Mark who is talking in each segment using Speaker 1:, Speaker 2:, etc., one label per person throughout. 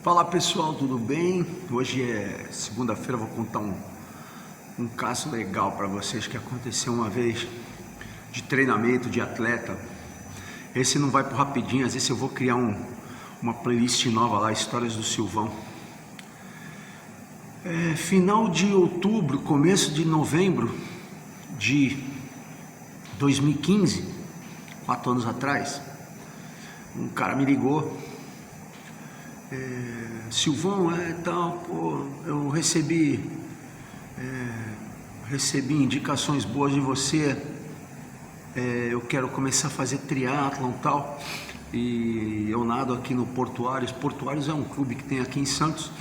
Speaker 1: Fala pessoal, tudo bem? Hoje é segunda-feira, vou contar um caso legal para vocês que aconteceu uma vez de treinamento de atleta. Esse não vai pro rapidinho, às vezes eu vou criar uma playlist nova lá, Histórias do Silvão. Final de outubro, começo de novembro de 2015, 4 anos atrás, um cara me ligou. Silvão, tal, pô, eu recebi indicações boas de você, eu quero começar a fazer triatlon e tal, e eu nado aqui no Portuários. Portuários é um clube que tem aqui em Santos,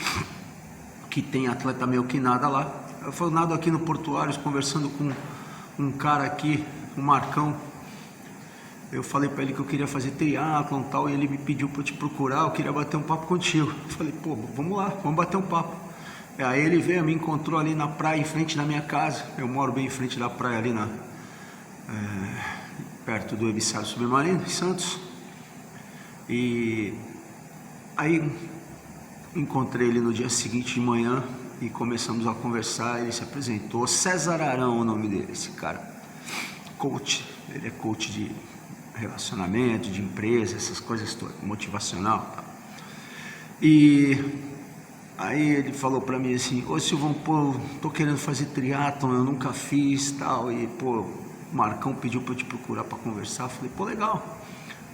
Speaker 1: que tem atleta meu que nada lá. Eu nado aqui no Portuários, conversando com um cara aqui, o Marcão. Eu falei pra ele que eu queria fazer triatlon e tal, e ele me pediu pra eu te procurar, eu queria bater um papo contigo. Eu falei, pô, vamos lá, vamos bater um papo. Aí ele veio, me encontrou ali na praia, em frente da minha casa. Eu moro bem em frente da praia ali, perto do emissário submarino, em Santos. E aí encontrei ele no dia seguinte de manhã e começamos a conversar. Ele se apresentou, César Arão, o nome dele, esse cara, coach. Ele é coach de relacionamento, de empresa, essas coisas todas, motivacional, tá? E aí ele falou pra mim assim: ô Silvão, pô, tô querendo fazer triatlon, eu nunca fiz, tal, e pô, o Marcão pediu pra eu te procurar pra conversar. Eu falei, pô, legal,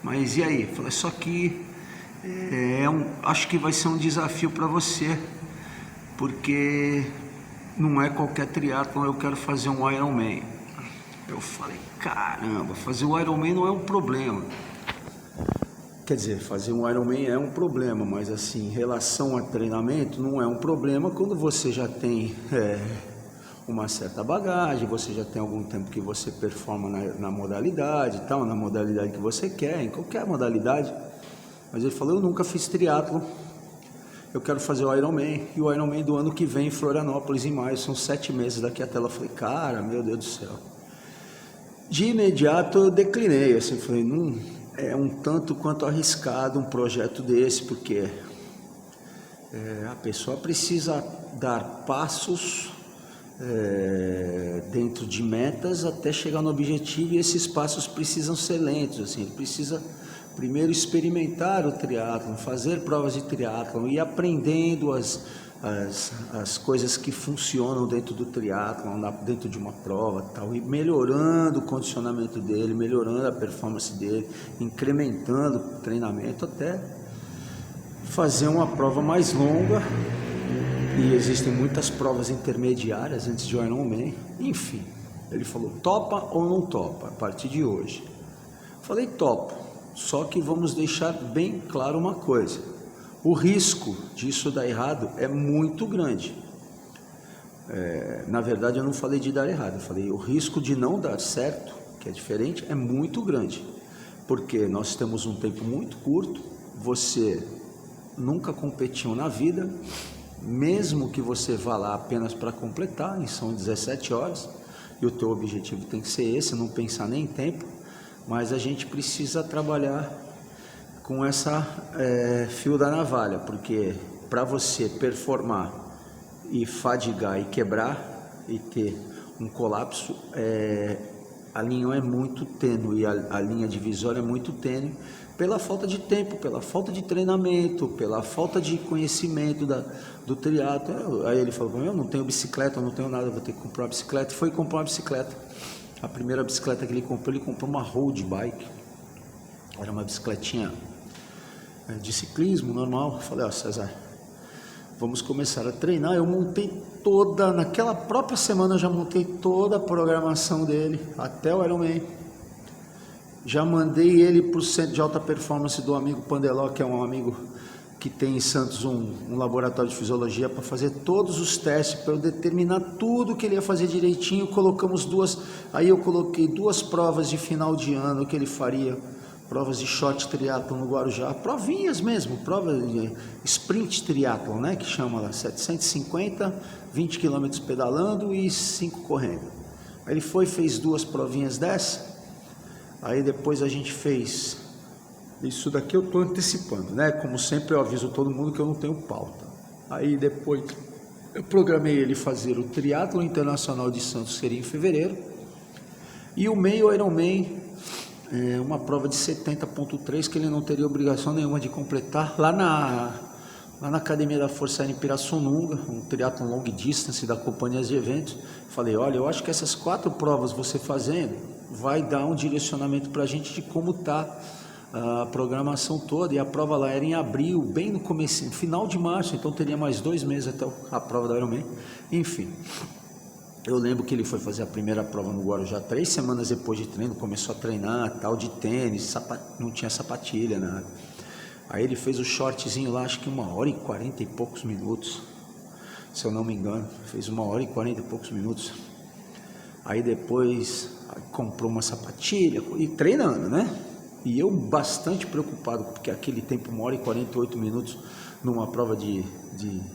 Speaker 1: mas e aí? Eu falei, só que acho que vai ser um desafio pra você, porque não é qualquer triatlon, eu quero fazer um Ironman. Eu falei, caramba, fazer o Ironman não é um problema. Quer dizer, fazer um Ironman é um problema, mas assim, em relação a treinamento, não é um problema quando você já tem uma certa bagagem, você já tem algum tempo que você performa na modalidade e tal, na modalidade que você quer, em qualquer modalidade. Mas ele falou, eu nunca fiz triatlon, eu quero fazer o Ironman, e o Ironman do ano que vem em Florianópolis, em maio, são 7 meses daqui até lá. Eu falei, cara, meu Deus do céu. De imediato eu declinei, assim, falei, não, é um tanto quanto arriscado um projeto desse, porque a pessoa precisa dar passos dentro de metas até chegar no objetivo, e esses passos precisam ser lentos, assim, ele precisa primeiro experimentar o triatlon, fazer provas de triatlon e aprendendo as coisas que funcionam dentro do triatlon, dentro de uma prova, tal, e melhorando o condicionamento dele, melhorando a performance dele, incrementando o treinamento até fazer uma prova mais longa. E existem muitas provas intermediárias antes de Ironman. Enfim, ele falou, topa ou não topa a partir de hoje? Falei, topo, só que vamos deixar bem claro uma coisa: o risco disso dar errado é muito grande. Na verdade, eu não falei de dar errado, eu falei o risco de não dar certo, que é diferente, é muito grande. Porque nós temos um tempo muito curto, você nunca competiu na vida, mesmo que você vá lá apenas para completar, e são 17 horas, e o teu objetivo tem que ser esse, não pensar nem em tempo, mas a gente precisa trabalhar com essa fio da navalha, porque para você performar e fadigar e quebrar e ter um colapso, a linha é muito tênue, a linha divisória é muito tênue, pela falta de tempo, pela falta de treinamento, pela falta de conhecimento do triatlo. Aí ele falou, eu não tenho bicicleta, eu não tenho nada, vou ter que comprar uma bicicleta. Foi comprar uma bicicleta. A primeira bicicleta que ele comprou uma road bike, era uma bicicletinha de ciclismo normal. Falei, ó, César, vamos começar a treinar. Eu montei naquela própria semana eu já montei toda a programação dele, até o Ironman. Já mandei ele para o centro de alta performance do amigo Pandeló, que é um amigo que tem em Santos um laboratório de fisiologia, para fazer todos os testes, para eu determinar tudo que ele ia fazer direitinho. Aí eu coloquei 2 provas de final de ano que ele faria, provas de short triatlon no Guarujá, provinhas mesmo, provas de sprint triatlon, né, que chama lá, 750, 20 km pedalando e 5 correndo. Aí ele fez 2 provinhas dessa. Aí depois a gente fez Isso daqui eu estou antecipando, né? Como sempre eu aviso todo mundo que eu não tenho pauta. Aí depois eu programei ele fazer o triatlo internacional de Santos, seria em fevereiro, e o meio Ironman, uma prova de 70.3 que ele não teria obrigação nenhuma de completar lá na Academia da Força Aérea em Pirassununga, um triatlo long distance da Companhia de Eventos. Falei, olha, eu acho que essas 4 provas você fazendo vai dar um direcionamento para a gente de como está a programação toda. E a prova lá era em abril, bem no começo, final de março, então teria mais 2 meses até a prova do Ironman. Enfim, eu lembro que ele foi fazer a primeira prova no Guarujá 3 semanas depois de treino, começou a treinar, tal, de tênis, não tinha sapatilha, nada. Aí ele fez o shortzinho lá, acho que 1h40 e poucos minutos, se eu não me engano, fez 1h40 e poucos minutos. Aí depois comprou uma sapatilha e treinando, né? E eu bastante preocupado, porque aquele tempo, 1h48 minutos, numa prova de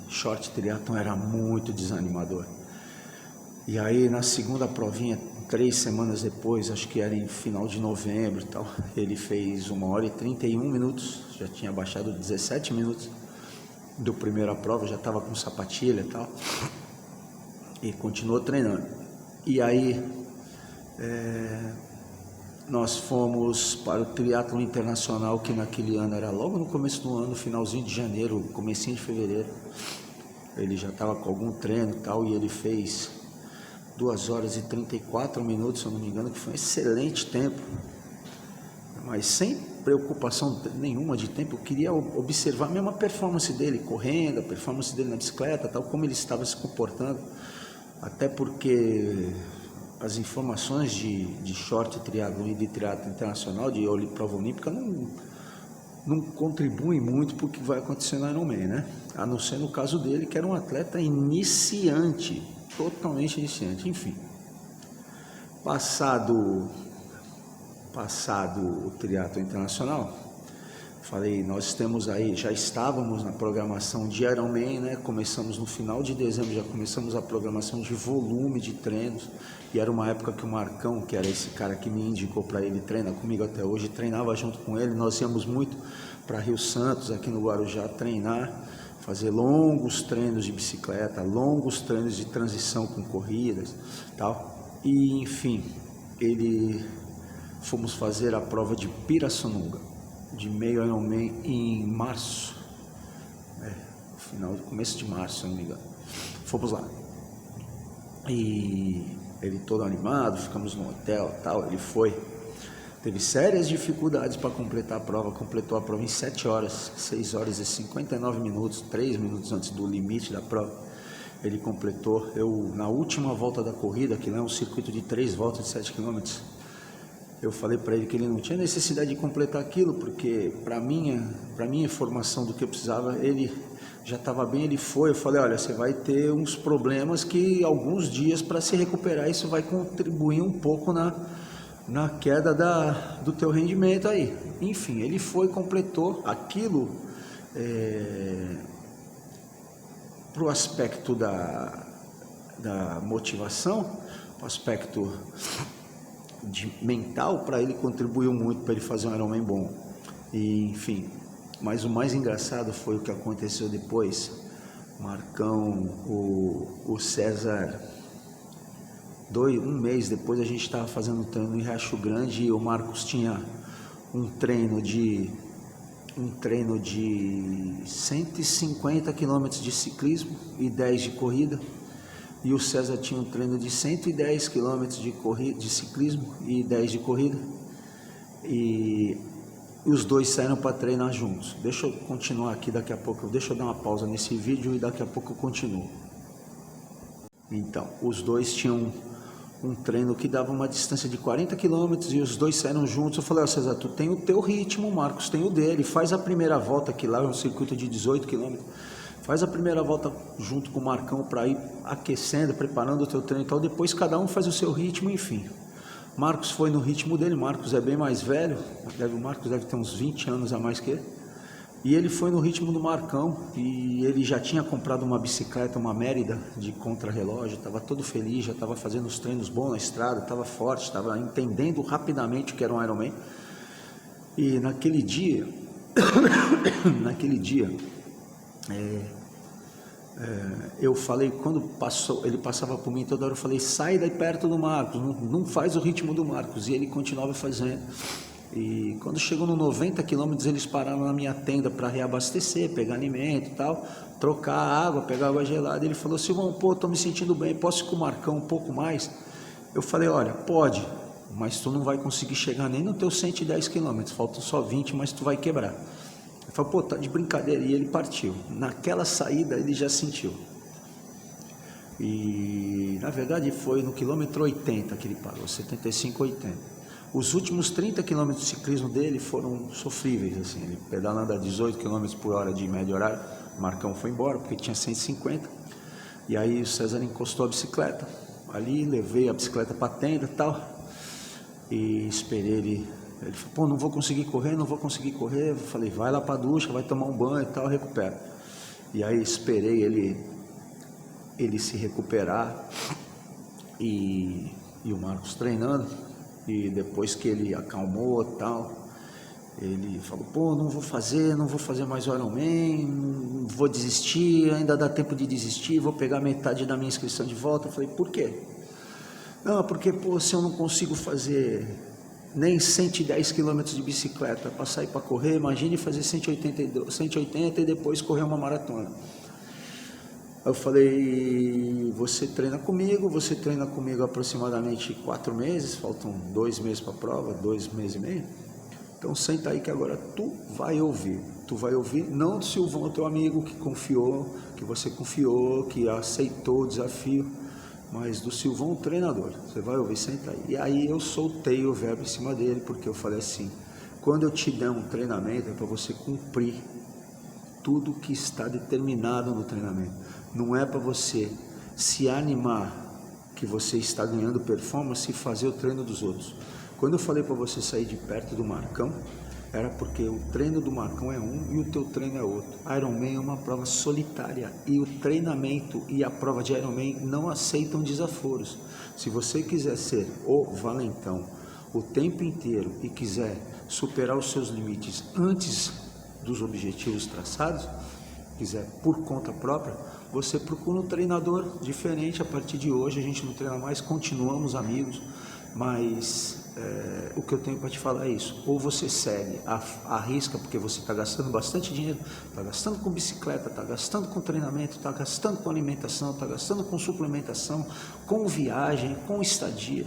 Speaker 1: short triatlon era muito desanimador. E aí na segunda provinha, 3 semanas depois, acho que era em final de novembro e tal, ele fez 1h31 minutos, já tinha baixado 17 minutos do primeira prova, já estava com sapatilha e tal, e continuou treinando. E aí nós fomos para o triatlo internacional, que naquele ano era logo no começo do ano, finalzinho de janeiro, comecinho de fevereiro. Ele já estava com algum treino e tal, e ele fez 2h34 minutos, se eu não me engano, que foi um excelente tempo, mas sem preocupação nenhuma de tempo. Eu queria observar mesmo a performance dele correndo, a performance dele na bicicleta, tal, como ele estava se comportando, até porque as informações de short triatlo e de triatlo internacional, de prova olímpica, não contribuem muito para o que vai acontecer no Ironman, né? A não ser no caso dele, que era um atleta iniciante, totalmente iniciante. Enfim, passado o triatlo internacional, falei, nós temos aí, já estávamos na programação de Ironman, né? Começamos no final de dezembro, já começamos a programação de volume de treinos, e era uma época que o Marcão, que era esse cara que me indicou para ele, treina comigo até hoje, treinava junto com ele. Nós íamos muito para Rio Santos, aqui no Guarujá, treinar, fazer longos treinos de bicicleta, longos treinos de transição com corridas, tal. E enfim, fomos fazer a prova de Pirassununga, de meio Ironman, em março, começo de março, se não me engano. Fomos lá, e ele todo animado, ficamos no hotel, tal. Ele teve sérias dificuldades para completar a prova, completou a prova em 7 horas, 6h59 minutos, 3 minutos antes do limite da prova. Ele completou. Na última volta da corrida, que lá é um circuito de 3 voltas de 7 km, eu falei para ele que ele não tinha necessidade de completar aquilo, porque para minha informação do que eu precisava, ele já estava bem, ele foi. Eu falei, olha, você vai ter uns problemas que alguns dias para se recuperar, isso vai contribuir um pouco na queda do teu rendimento aí. Enfim, ele foi, completou aquilo. Para o aspecto da motivação, o aspecto mental, para ele contribuiu muito para ele fazer um Ironman bom. E, enfim, mas o mais engraçado foi o que aconteceu depois. Marcão, o César, um mês depois, a gente estava fazendo um treino em Riacho Grande, e o Marcos tinha um treino de 150 km de ciclismo e 10 de corrida, e o César tinha um treino de 110 km de ciclismo e 10 de corrida, e os dois saíram para treinar juntos. Deixa eu continuar aqui daqui a pouco, deixa eu dar uma pausa nesse vídeo e daqui a pouco eu continuo. Então, os dois tinham um treino que dava uma distância de 40 km e os dois saíram juntos. Eu falei, César, tu tem o teu ritmo, o Marcos tem o dele, faz a primeira volta, que lá é um circuito de 18 km, faz a primeira volta junto com o Marcão para ir aquecendo, preparando o teu treino e tal, depois cada um faz o seu ritmo, enfim. Marcos foi no ritmo dele. Marcos é bem mais velho, o Marcos deve ter uns 20 anos a mais que ele, e ele foi no ritmo do Marcão, e ele já tinha comprado uma bicicleta, uma Mérida de contrarrelógio, estava todo feliz, já estava fazendo os treinos bons na estrada, estava forte, estava entendendo rapidamente o que era um Ironman. E naquele dia, eu falei, quando ele passava por mim toda hora, eu falei, sai daí perto do Marcos, não faz o ritmo do Marcos, e ele continuava fazendo. E quando chegou no 90 quilômetros, eles pararam na minha tenda para reabastecer, pegar alimento e tal, trocar água, pegar água gelada. Ele falou, Silvão, pô, tô me sentindo bem, posso ir com o Marcão um pouco mais? Eu falei, olha, pode, mas tu não vai conseguir chegar nem no teu 110 quilômetros, faltam só 20, mas tu vai quebrar. Ele falou, pô, tá de brincadeira, e ele partiu. Naquela saída ele já sentiu. E na verdade foi no quilômetro 80 que ele parou, 75, 80. Os últimos 30 quilômetros de ciclismo dele foram sofríveis, assim, ele pedalando a 18 km por hora de médio horário, o Marcão foi embora porque tinha 150, e aí o César encostou a bicicleta, ali levei a bicicleta para a tenda e tal, e esperei ele falou, pô, não vou conseguir correr, eu falei, vai lá para a ducha, vai tomar um banho e tal, recupera. E aí esperei ele se recuperar, e o Marcos treinando. E depois que ele acalmou e tal, ele falou, pô, não vou fazer mais o Ironman, vou desistir, ainda dá tempo de desistir, vou pegar metade da minha inscrição de volta. Eu falei, por quê? Não, porque, pô, se eu não consigo fazer nem 110 quilômetros de bicicleta para sair para correr, imagine fazer 180 e depois correr uma maratona. Eu falei, você treina comigo aproximadamente 4 meses, faltam 2 meses para a prova, 2 meses e meio. Então senta aí que agora tu vai ouvir não do Silvão, teu amigo que confiou, que você confiou, que aceitou o desafio, mas do Silvão, o treinador. Você vai ouvir, senta aí. E aí eu soltei o verbo em cima dele, porque eu falei assim, quando eu te der um treinamento é para você cumprir tudo que está determinado no treinamento. Não é para você se animar que você está ganhando performance e fazer o treino dos outros. Quando eu falei para você sair de perto do Marcão, era porque o treino do Marcão é um e o teu treino é outro. Ironman é uma prova solitária e o treinamento e a prova de Ironman não aceitam desaforos. Se você quiser ser o valentão o tempo inteiro e quiser superar os seus limites antes dos objetivos traçados, quiser por conta própria, você procura um treinador diferente. A partir de hoje a gente não treina mais, continuamos amigos, mas o que eu tenho para te falar é isso, ou você segue, arrisca, porque você está gastando bastante dinheiro, está gastando com bicicleta, está gastando com treinamento, está gastando com alimentação, está gastando com suplementação, com viagem, com estadia,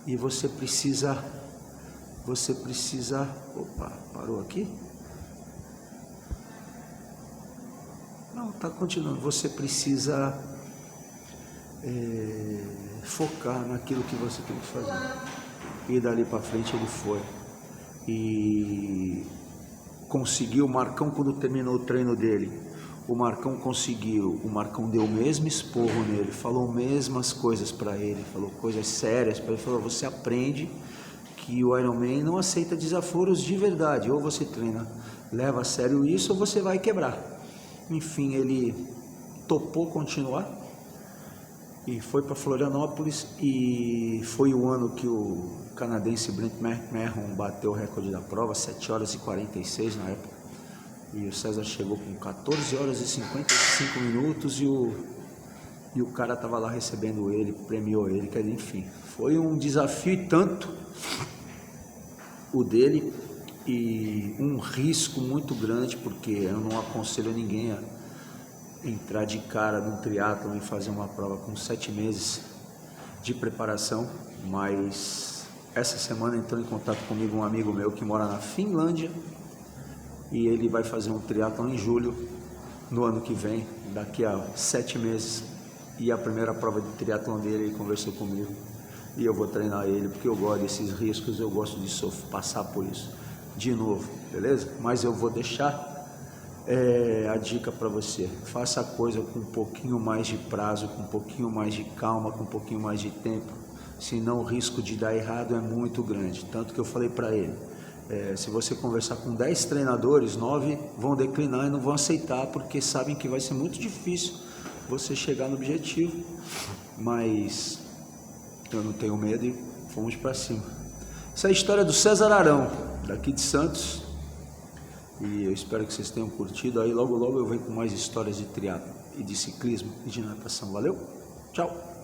Speaker 1: e você precisa, opa, parou aqui? Não, está continuando. Você precisa focar naquilo que você tem que fazer. E dali para frente ele foi. E conseguiu. O Marcão, quando terminou o treino dele, o Marcão conseguiu. O Marcão deu o mesmo esporro nele, falou mesmas coisas para ele, falou coisas sérias para ele. Falou: você aprende que o Ironman não aceita desaforos de verdade. Ou você treina, leva a sério isso, ou você vai quebrar. Enfim, ele topou continuar e foi para Florianópolis, e foi o ano que o canadense Brent McMahon bateu o recorde da prova, 7 horas e 46 na época, e o César chegou com 14 horas e 55 minutos, e o cara estava lá recebendo ele, premiou ele, quer dizer, enfim, foi um desafio e tanto o dele, e um risco muito grande, porque eu não aconselho ninguém a entrar de cara num triatlon e fazer uma prova com 7 meses de preparação. Mas essa semana entrou em contato comigo um amigo meu que mora na Finlândia, e ele vai fazer um triatlon em julho, no ano que vem, daqui a 7 meses, e a primeira prova de triatlon dele, ele conversou comigo, e eu vou treinar ele, porque eu gosto desses riscos, eu gosto de passar por isso de novo, beleza? Mas eu vou deixar a dica para você: faça a coisa com um pouquinho mais de prazo, com um pouquinho mais de calma, com um pouquinho mais de tempo, senão o risco de dar errado é muito grande. Tanto que eu falei para ele, se você conversar com 10 treinadores, 9 vão declinar e não vão aceitar, porque sabem que vai ser muito difícil você chegar no objetivo, mas eu não tenho medo e fomos para cima. Essa é a história do César Arão. daqui de Santos. E eu espero que vocês tenham curtido. Aí logo eu venho com mais histórias de triatlo e de ciclismo e de natação. Valeu? Tchau!